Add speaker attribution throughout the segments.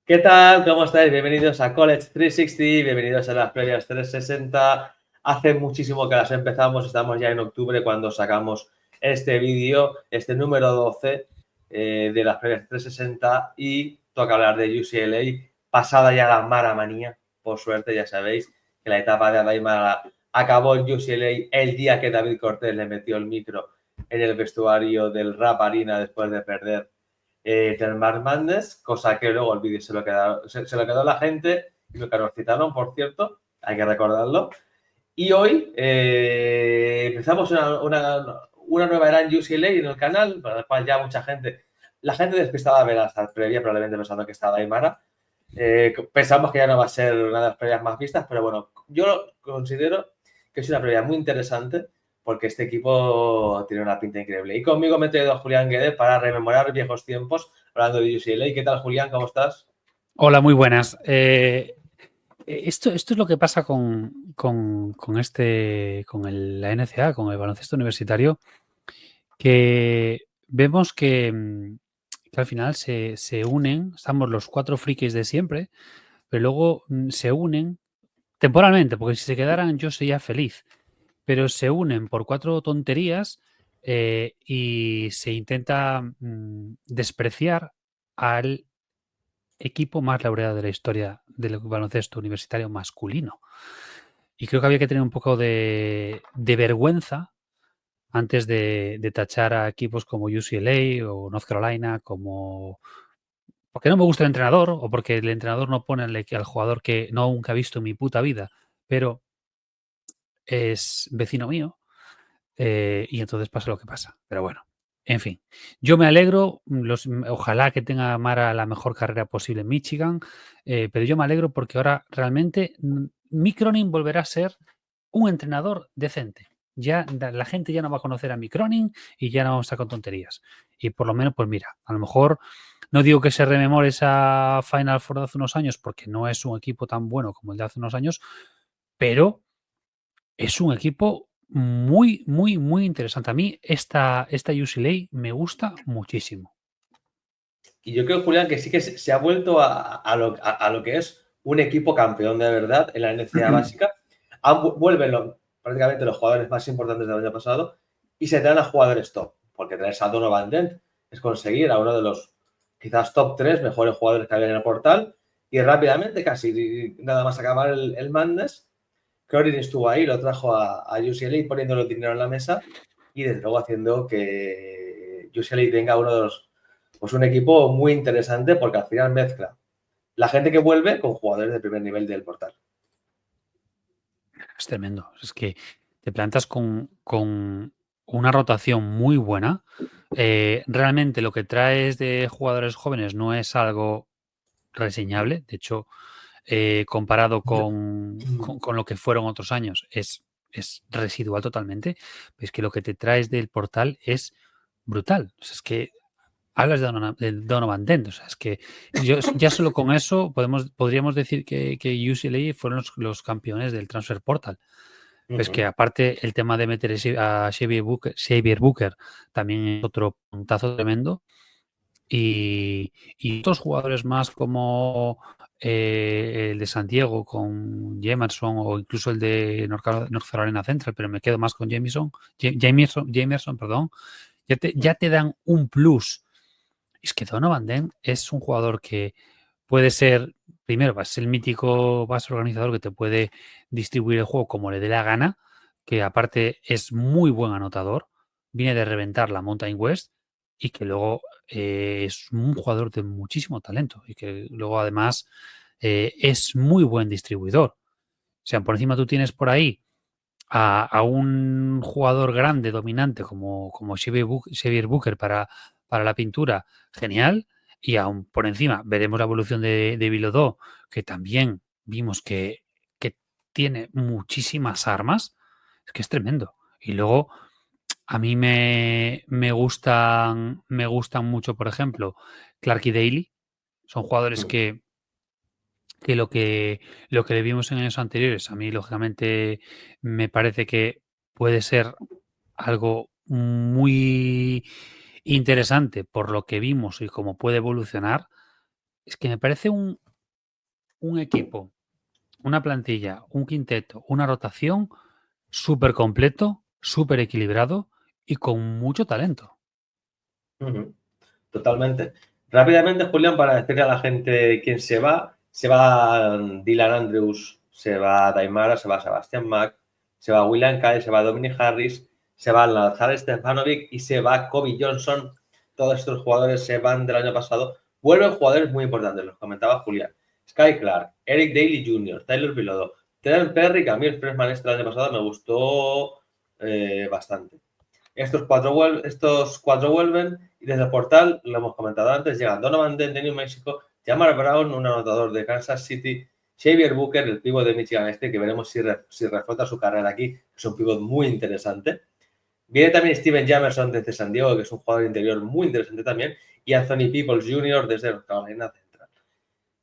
Speaker 1: ¿Qué tal? ¿Cómo estáis? Bienvenidos a College 360, bienvenidos a las previas 360. Hace muchísimo que las empezamos, estamos ya en octubre cuando sacamos este vídeo, este número 12 de las previas 360 y toca hablar de UCLA, pasada ya la Mara manía, por suerte ya sabéis que la etapa de Adaimara acabó en UCLA el día que David Cortés le metió el micro en el vestuario del Rap Arena después de perder del Mark Madness, cosa que luego el vídeo se lo quedó la gente y lo que nos citaron, por cierto, hay que recordarlo. Y hoy empezamos una nueva era en UCLA en el canal, para la cual ya mucha gente, la gente despistada verá hasta previa, probablemente pensando que estaba Aymara. Pensamos que ya no va a ser una de las previas más vistas, pero bueno, yo considero que es una previa muy interesante porque este equipo tiene una pinta increíble. Y conmigo me he traído a Julián Guedes para rememorar viejos tiempos hablando de UCLA. ¿Qué tal, Julián? ¿Cómo estás?
Speaker 2: Hola, muy buenas. Esto es lo que pasa con la NCAA, con el baloncesto universitario, que vemos que al final se unen, estamos los cuatro frikis de siempre, pero luego se unen temporalmente, porque si se quedaran yo sería feliz, pero se unen por cuatro tonterías y se intenta despreciar al equipo más laureado de la historia del baloncesto universitario masculino. Y creo que había que tener un poco de vergüenza antes de tachar a equipos como UCLA o North Carolina como... Porque no me gusta el entrenador o porque el entrenador no pone al jugador que no nunca he visto en mi puta vida, pero es vecino mío y entonces pasa lo que pasa. Pero bueno, en fin, yo me alegro, ojalá que tenga Mara la mejor carrera posible en Michigan, pero yo me alegro porque ahora realmente Mick Cronin volverá a ser un entrenador decente. Ya la gente ya no va a conocer a Mick Cronin y ya no vamos a estar con tonterías. Y por lo menos, pues mira, a lo mejor no digo que se rememore esa Final Four de hace unos años porque no es un equipo tan bueno como el de hace unos años, pero es un equipo muy, muy, muy interesante. A mí esta UCLA me gusta muchísimo.
Speaker 1: Y yo creo, Julián, que sí que se ha vuelto a lo que es un equipo campeón de verdad en la NCAA básica. Vuelven prácticamente los jugadores más importantes del año pasado y se traen a jugadores top, porque traerse a Donovan Dent es conseguir a uno de los quizás top 3 mejores jugadores que había en el portal y rápidamente, casi nada más acabar el Madness, Cronin estuvo ahí, lo trajo a UCLA poniéndole dinero en la mesa y desde luego haciendo que UCLA tenga uno de los, pues un equipo muy interesante porque al final mezcla la gente que vuelve con jugadores de primer nivel del portal.
Speaker 2: Es tremendo. Es que te plantas con una rotación muy buena. Realmente lo que traes de jugadores jóvenes no es algo reseñable. De hecho, comparado con lo que fueron otros años, es residual totalmente. Es que lo que te traes del portal es brutal. O sea, es que hablas de Donovan Dent. O sea, es que ya solo con eso podríamos decir que UCLA fueron los campeones del Transfer Portal. Pues que aparte el tema de meter a Xavier Booker también es otro puntazo tremendo. Y otros jugadores más como el de San Diego con Jamerson o incluso el de North Carolina Central, pero me quedo más con Jamerson, perdón, ya te dan un plus. Es que Donovan Dent es un jugador que puede ser, primero, va a ser el mítico base organizador que te puede distribuir el juego como le dé la gana, que aparte es muy buen anotador, viene de reventar la Mountain West y que luego es un jugador de muchísimo talento y que luego además es muy buen distribuidor. O sea, por encima tú tienes por ahí a un jugador grande, dominante, como Xavier Booker para la pintura, genial. Y aún por encima veremos la evolución de Bilodó, que también vimos que tiene muchísimas armas. Es que es tremendo. Y luego a mí me gustan mucho, por ejemplo, Clark y Daly. Son jugadores que lo que le vimos en años anteriores, a mí lógicamente me parece que puede ser algo muy interesante por lo que vimos y cómo puede evolucionar, es que me parece un equipo, una plantilla, un quinteto, una rotación súper completo, súper equilibrado y con mucho talento.
Speaker 1: Ujú. Totalmente. Rápidamente, Julián, para decirle a la gente quién se va Dylan Andrews, se va Daimara, se va Sebastián Mack, se va William Kyle, se va Dominic Harris, se va Lazar Stefanovic y se va Kobe Johnson. Todos estos jugadores se van del año pasado. Vuelven jugadores muy importantes, los comentaba Julián. Sky Clark, Eric Daly Jr., Tyler Bilodeau, Terence Perry, que a mí el freshman este el año pasado me gustó bastante. Estos cuatro vuelven y desde el portal, lo hemos comentado antes, llegan Donovan Dent de New Mexico, Jamar Brown, un anotador de Kansas City, Xavier Booker, el pívot de Michigan State, que veremos si reflota su carrera aquí, es un pívot muy interesante. Viene también Steven Jamerson desde San Diego, que es un jugador interior muy interesante también, y Anthony Peoples Jr. desde North Carolina Central.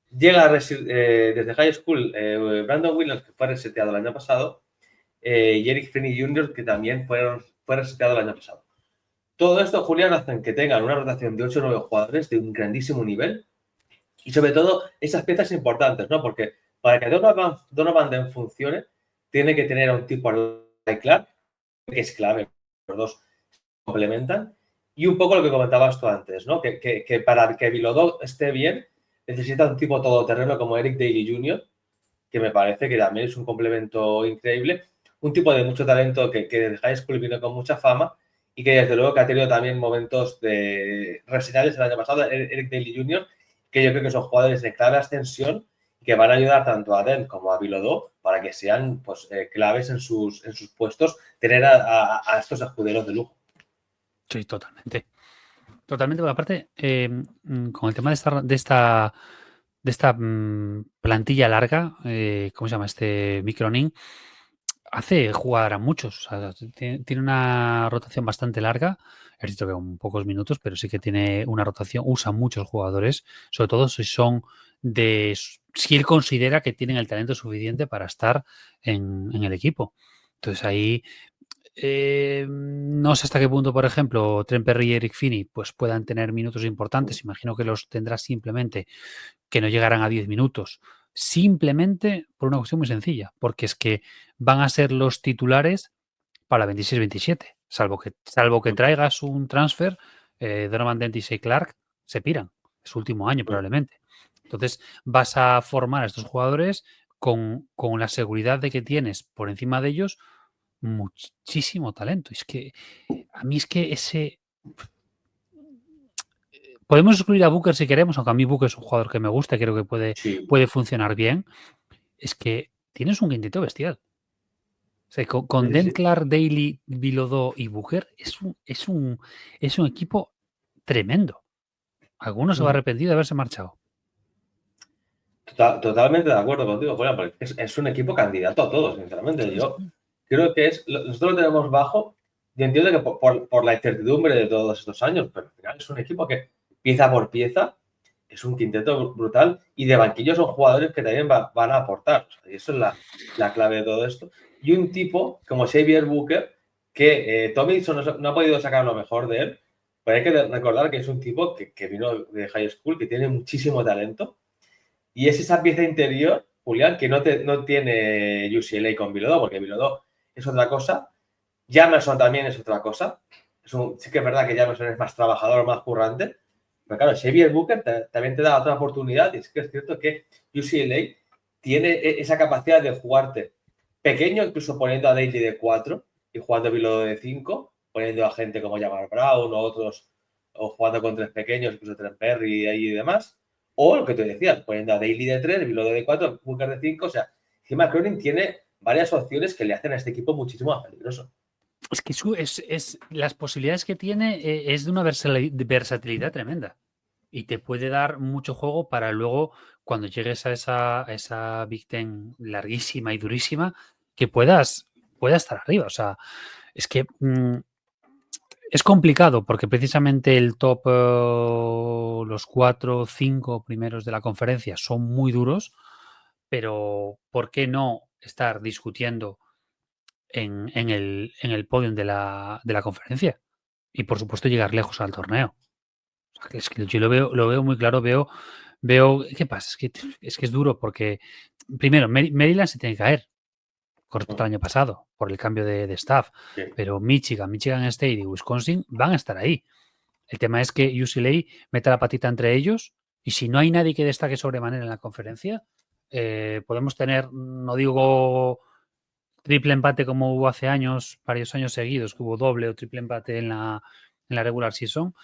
Speaker 1: Llega desde High School Brandon Williams, que fue reseteado el año pasado, y Eric Finney Jr., que también fue reseteado el año pasado. Todo esto, Julián, hacen que tengan una rotación de 8 o 9 jugadores de un grandísimo nivel y sobre todo esas piezas importantes, ¿no? Porque para que Donovan Dent funcione, tiene que tener a un tipo like Clark, que es clave, los dos complementan, y un poco lo que comentabas tú antes, ¿no? Que para que Bilodeau esté bien, necesita un tipo todoterreno como Eric Daly Jr., que me parece que también es un complemento increíble. Un tipo de mucho talento que desde high school vino con mucha fama y que desde luego que ha tenido también momentos de reseñales el año pasado, Eric Daly Jr., que yo creo que son jugadores de clave ascensión y que van a ayudar tanto a Dent como a Bilodeau para que sean pues, claves en sus puestos, tener a estos escuderos de lujo.
Speaker 2: Sí, totalmente. Totalmente, porque aparte, con el tema de esta plantilla larga, ¿cómo se llama? Este Micronin, hace jugar a muchos. O sea, tiene una rotación bastante larga. Es cierto que con pocos minutos, pero sí que tiene una rotación, usa muchos jugadores, sobre todo si son si él considera que tienen el talento suficiente para estar en el equipo. Entonces ahí no sé hasta qué punto, por ejemplo, Trent Perry y Eric Finney pues puedan tener minutos importantes. Imagino que los tendrá simplemente que no llegarán a 10 minutos. Simplemente por una cuestión muy sencilla, porque es que van a ser los titulares para 26-27. Salvo que traigas un transfer, Donovan Dent y Shea Clark se piran. Es su último año probablemente. Entonces vas a formar a estos jugadores con la seguridad de que tienes por encima de ellos muchísimo talento. Es que a mí es que podemos excluir a Booker si queremos, aunque a mí Booker es un jugador que me gusta y creo que
Speaker 1: Sí,
Speaker 2: puede funcionar bien. Es que tienes un quinteto bestial. O sea, con
Speaker 1: sí,
Speaker 2: Dent,
Speaker 1: sí.
Speaker 2: Clark, Daly, Bilodeau y Booker es un equipo tremendo. Alguno se va a arrepentir de haberse marchado.
Speaker 1: Totalmente de acuerdo contigo, Julián, porque es un equipo candidato a todos, sinceramente.
Speaker 2: Sí,
Speaker 1: Yo
Speaker 2: sí.
Speaker 1: creo que nosotros lo tenemos bajo y entiendo que por la incertidumbre de todos estos años, pero al final es un equipo que pieza por pieza es un quinteto brutal y de banquillo son jugadores que también van a aportar. O sea, y eso es la clave de todo esto. Y un tipo como Xavier Booker, que Tomlinson no ha podido sacar lo mejor de él, pero hay que recordar que es un tipo que vino de high school, que tiene muchísimo talento y es esa pieza interior, Julián, que no tiene UCLA con Bilodeau, porque Bilodeau es otra cosa. Jamerson también es otra cosa. Sí que es verdad que Jamerson es más trabajador, más currante. Pero claro, Xavier Booker también te da otra oportunidad. Y es que es cierto que UCLA tiene esa capacidad de jugarte pequeño, incluso poniendo a Daly de 4 y jugando a Bilodeau de 5, poniendo a gente como Jamar Brown o otros, o jugando con tres pequeños, incluso Trent Perry y demás. O lo que te decía, poniendo a Daly de 3, Bilodeau de 4, Booker de 5. O sea, encima Cronin tiene varias opciones que le hacen a este equipo muchísimo más peligroso.
Speaker 2: Es que las posibilidades que tiene es de una versatilidad tremenda. Y te puede dar mucho juego para luego, cuando llegues a esa Big Ten larguísima y durísima, que pueda estar arriba. O sea, es que es complicado porque precisamente el top, los 4 o 5 primeros de la conferencia son muy duros, pero ¿por qué no estar discutiendo en el podium de la conferencia? Y por supuesto llegar lejos al torneo. O sea, que es que yo lo veo muy claro, veo veo, ¿qué pasa? Es que es duro porque, primero, Maryland se tiene que caer con respecto al año pasado por el cambio de staff,
Speaker 1: Sí.
Speaker 2: pero Michigan State y Wisconsin van a estar ahí. El tema es que UCLA meta la patita entre ellos y si no hay nadie que destaque sobremanera en la conferencia, podemos tener, no digo triple empate como hubo hace años, varios años seguidos, que hubo doble o triple empate en la regular season,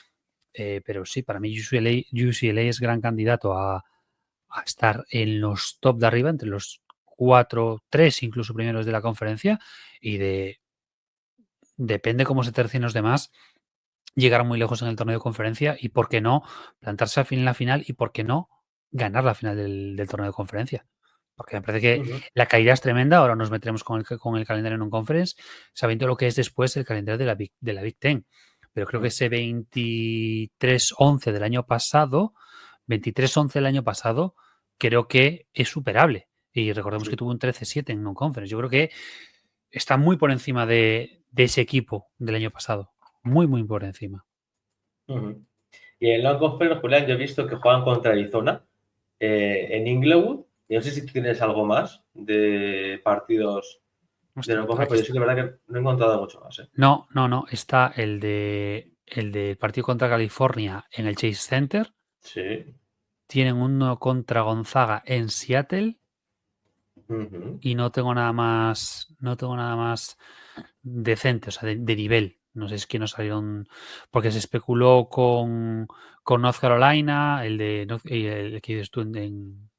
Speaker 2: pero sí, para mí UCLA es gran candidato a estar en los top de arriba, entre los 4, 3 incluso primeros de la conferencia y depende cómo se tercien los demás, llegar muy lejos en el torneo de conferencia y, por qué no, plantarse al fin en la final y, por qué no, ganar la final del torneo de conferencia. Porque me parece que la caída es tremenda. Ahora nos meteremos con el calendario en un conference, sabiendo lo que es después el calendario de la Big Ten. Pero creo que ese 23-11 del año pasado, 23-11 del año pasado, creo que es superable. Y recordemos que tuvo un 13-7 en non-conference. Yo creo que está muy por encima de ese equipo del año pasado. Muy, muy por encima.
Speaker 1: Y en la conference, Julián, yo he visto que juegan contra Arizona en Inglewood. Y no sé si tienes algo más de partidos de la conference, pero yo sí que es verdad que no he encontrado mucho más.
Speaker 2: No. Está el de partido contra California en el Chase Center.
Speaker 1: Sí.
Speaker 2: Tienen uno contra Gonzaga en Seattle. Y no tengo nada más decente, o sea, de nivel. No sé si es que no salieron, porque se especuló con North Carolina, el que dices tú en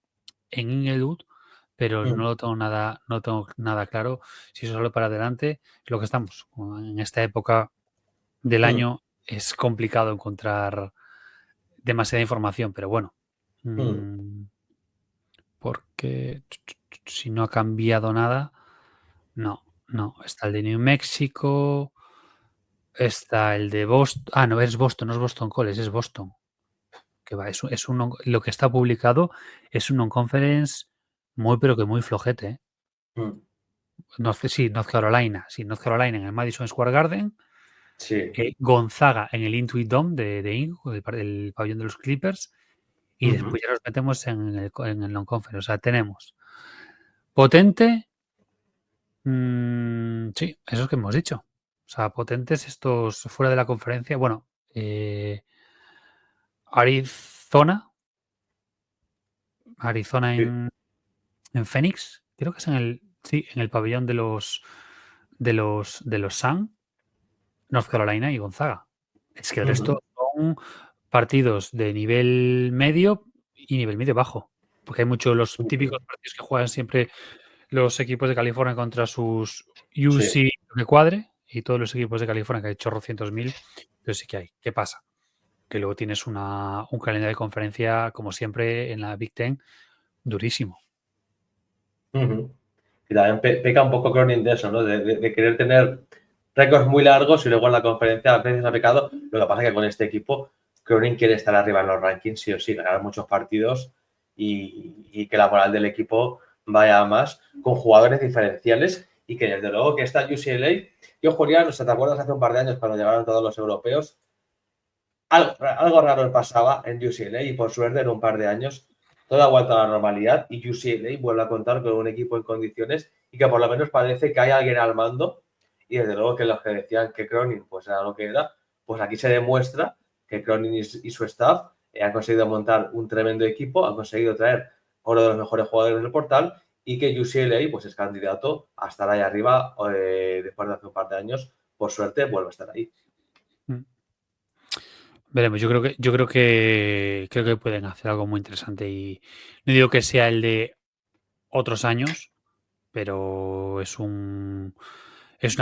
Speaker 2: Inglewood, pero no tengo nada claro. Si eso sale para adelante, es lo que estamos. En esta época del año es complicado encontrar demasiada información, pero bueno. Porque si no ha cambiado nada, no. Está el de New Mexico, está el de Boston. Ah, no es Boston College, es Boston. Que va, lo que está publicado es un non-conference muy, pero que muy flojete. North Carolina. Sí, North Carolina en el Madison Square Garden.
Speaker 1: Sí.
Speaker 2: Gonzaga en el Intuit Dome de Ingo, el pabellón de los Clippers. Y después ya nos metemos en el non-conference. O sea, tenemos potente. Sí, eso es que hemos dicho. O sea, potentes estos fuera de la conferencia. Bueno, Arizona
Speaker 1: Sí.
Speaker 2: en Phoenix, creo que es en el pabellón de los Sun, North Carolina y Gonzaga. Es que el resto son partidos de nivel medio y nivel medio bajo. Porque hay muchos los típicos partidos que juegan siempre los equipos de California contra sus UC de cuadre y todos los equipos de California que hay chorrocientos mil, pero sí que hay. ¿Qué pasa? Que luego tienes un calendario de conferencia, como siempre, en la Big Ten, durísimo.
Speaker 1: Y también peca un poco Cronin de eso, ¿no? De querer tener récords muy largos y luego en la conferencia a veces ha pecado. Lo que pasa es que con este equipo, Cronin quiere estar arriba en los rankings, sí o sí, ganar muchos partidos y que la moral del equipo vaya a más, con jugadores diferenciales y que desde luego que esta UCLA, yo Julián, no sé, ¿te acuerdas hace un par de años cuando llegaron todos los europeos? Algo raro pasaba en UCLA y por suerte en un par de años todo ha vuelto a la normalidad y UCLA vuelve a contar con un equipo en condiciones y que por lo menos parece que hay alguien al mando y desde luego que los que decían que Cronin pues era lo que era, pues aquí se demuestra que Cronin y su staff han conseguido montar un tremendo equipo, han conseguido traer uno de los mejores jugadores del portal y que UCLA pues es candidato a estar ahí arriba después de hace un par de años, por suerte vuelve a estar ahí.
Speaker 2: Veremos, creo que pueden hacer algo muy interesante y no digo que sea el de otros años, pero es una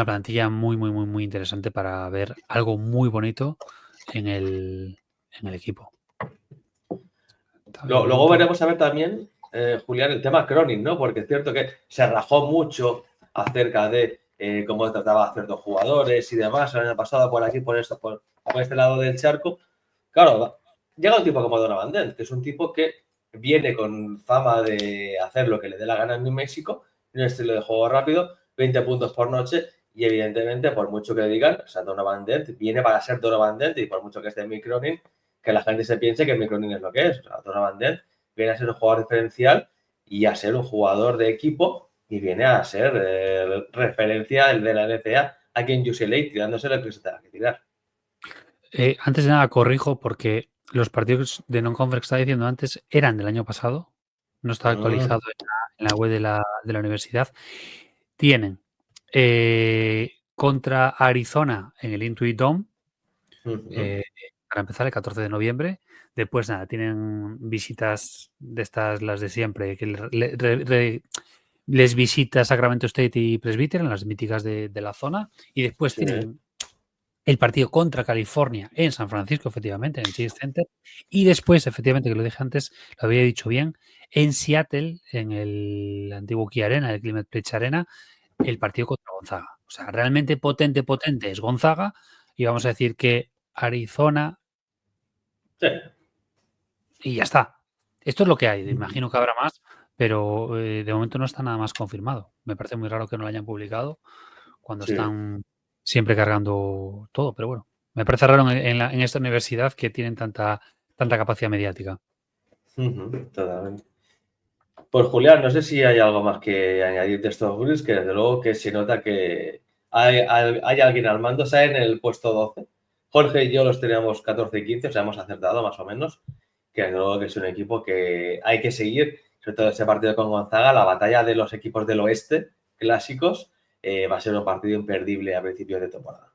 Speaker 2: plantilla muy, muy, muy, muy interesante para ver algo muy bonito en el equipo.
Speaker 1: Luego veremos a ver también, Julián, el tema Cronin, ¿no? Porque es cierto que se rajó mucho acerca de cómo trataba a ciertos jugadores y demás el año pasado por aquí, por este lado del charco. Claro, llega un tipo como Donovan Dent, que es un tipo que viene con fama de hacer lo que le dé la gana en New México, en un estilo de juego rápido, 20 puntos por noche, y evidentemente, por mucho que digan, o sea, Donovan Dent viene para ser Donovan Dent, y por mucho que esté Mick Cronin, que la gente se piense que Micronin es lo que es. O sea, Donovan Dent viene a ser un jugador diferencial y a ser un jugador de equipo y viene a ser referencia de la NCAA aquí en UCLA, tirándose lo que se tenga que tirar.
Speaker 2: Antes de nada, corrijo porque los partidos de non-conference que estaba diciendo antes eran del año pasado. No está actualizado en la web de la universidad. Tienen contra Arizona en el Intuit Dome, para empezar, el 14 de noviembre. Después, nada, tienen visitas de estas, las de siempre, que les visita Sacramento State y Presbyterian, las míticas de la zona. Y después
Speaker 1: Sí.
Speaker 2: tienen el partido contra California en San Francisco, efectivamente, en el Chase Center. Y después, efectivamente, que lo dije antes, lo había dicho bien, en Seattle, en el antiguo Kia Arena, el Climate Pledge Arena, el partido contra Gonzaga. O sea, realmente potente es Gonzaga. Y vamos a decir que Arizona
Speaker 1: Sí.
Speaker 2: y ya está. Esto es lo que hay. Imagino que habrá más, pero de momento no está nada más confirmado. Me parece muy raro que no lo hayan publicado cuando
Speaker 1: Sí.
Speaker 2: están siempre cargando todo, pero bueno, me parece raro en esta universidad que tienen tanta capacidad mediática.
Speaker 1: Totalmente. Pues Julián, no sé si hay algo más que añadir de estos Bulls, que desde luego que se nota que hay alguien al mando, está en el puesto 12. Jorge y yo los teníamos 14 y 15, o sea, hemos acertado más o menos, que desde luego que es un equipo que hay que seguir, sobre todo ese partido con Gonzaga, la batalla de los equipos del oeste clásicos, va a ser un partido imperdible a principios de temporada.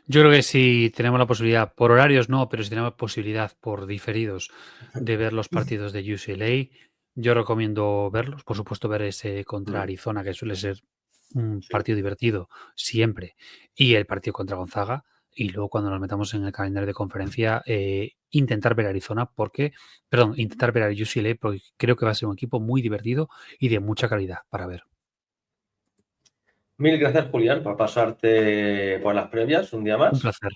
Speaker 2: Yo creo que si tenemos la posibilidad, por horarios no, pero si tenemos posibilidad por diferidos de ver los partidos de UCLA, yo recomiendo verlos. Por supuesto, ver ese contra Arizona, que suele ser un partido divertido siempre, y el partido contra Gonzaga. Y luego, cuando nos metamos en el calendario de conferencia, intentar ver a intentar ver a UCLA, porque creo que va a ser un equipo muy divertido y de mucha calidad para ver.
Speaker 1: Mil gracias, Julián, por pasarte por las previas un día
Speaker 2: Un
Speaker 1: más.
Speaker 2: placer.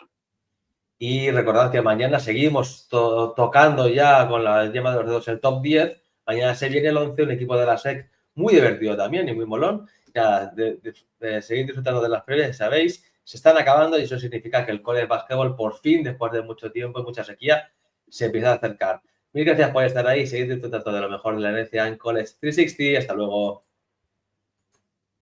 Speaker 1: Y recordad que mañana seguimos tocando ya con la yema de los dedos el top 10. Mañana se viene el 11, un equipo de la SEC muy divertido también y muy molón. Ya de seguir disfrutando de las previas, sabéis, se están acabando y eso significa que el college basketball por fin, después de mucho tiempo y mucha sequía, se empieza a acercar. Mil gracias por estar ahí y seguir disfrutando de lo mejor de la NCAA en College 360. Hasta luego.